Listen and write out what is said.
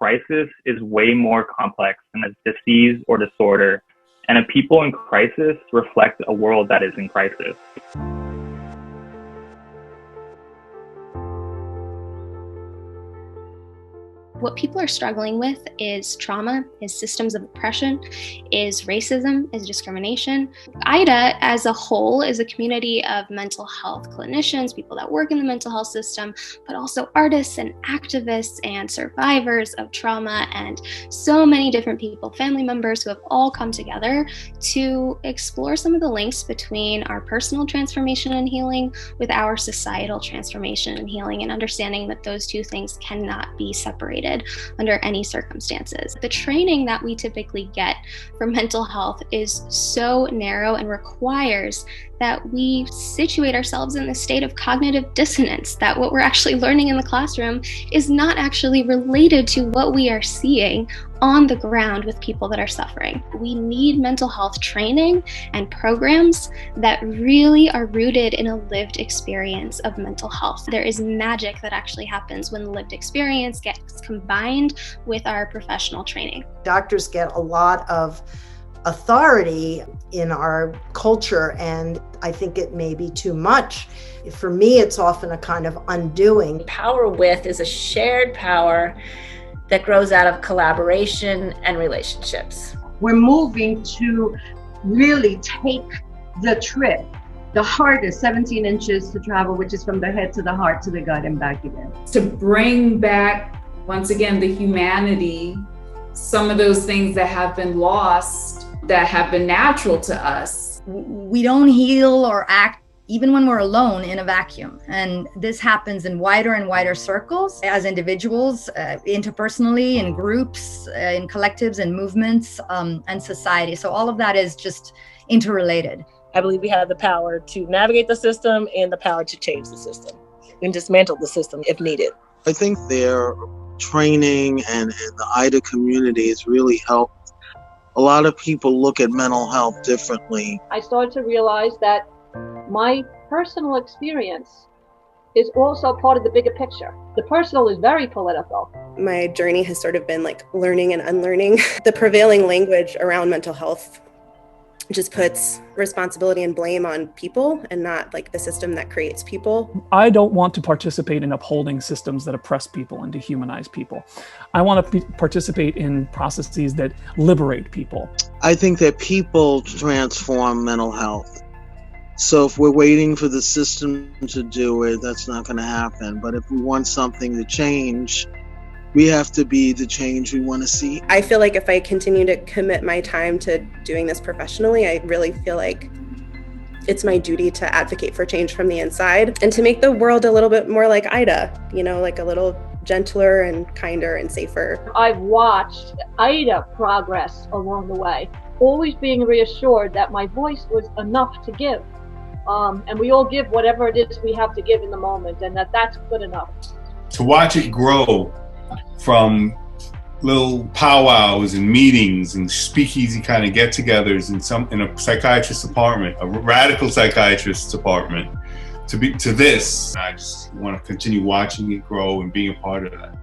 crisis is way more complex than a disease or disorder, and a people in crisis reflect a world that is in crisis. What people are struggling with is trauma, is systems of oppression, is racism, is discrimination. IDHA as a whole is a community of mental health clinicians, people that work in the mental health system, but also artists and activists and survivors of trauma and so many different people, family members who have all come together to explore some of the links between our personal transformation and healing with our societal transformation and healing, and understanding that those two things cannot be separated under any circumstances. The training that we typically get for mental health is so narrow and requires that we situate ourselves in the state of cognitive dissonance, that what we're actually learning in the classroom is not actually related to what we are seeing on the ground with people that are suffering. We need mental health training and programs that really are rooted in a lived experience of mental health. There is magic that actually happens when the lived experience gets combined with our professional training. Doctors get a lot of authority in our culture, and I think it may be too much. For me, it's often a kind of undoing. Power with is a shared power that grows out of collaboration and relationships. We're moving to really take the trip, the hardest 17 inches to travel, which is from the head to the heart to the gut and back again. To bring back, once again, the humanity, some of those things that have been lost, that have been natural to us. We don't heal or act even when we're alone in a vacuum. And this happens in wider and wider circles as individuals, interpersonally, in groups, in collectives and movements, and society. So all of that is just interrelated. I believe we have the power to navigate the system and the power to change the system and dismantle the system if needed. I think their training and the IDHA community has really helped a lot of people look at mental health differently. I started to realize that my personal experience is also part of the bigger picture. The personal is very political. My journey has sort of been like learning and unlearning. The prevailing language around mental health just puts responsibility and blame on people and not like the system that creates people. I don't want to participate in upholding systems that oppress people and dehumanize people. I want to participate in processes that liberate people. I think that people transform mental health. So if we're waiting for the system to do it, that's not going to happen. But if we want something to change, we have to be the change we want to see. I feel like if I continue to commit my time to doing this professionally, I really feel like it's my duty to advocate for change from the inside and to make the world a little bit more like IDHA, you know, like a little gentler and kinder and safer. I've watched IDHA progress along the way, always being reassured that my voice was enough to give. And we all give whatever it is we have to give in the moment, and that's good enough. To watch it grow from little powwows and meetings and speakeasy kind of get-togethers in a psychiatrist's apartment, a radical psychiatrist's apartment, to this. I just want to continue watching it grow and being a part of that.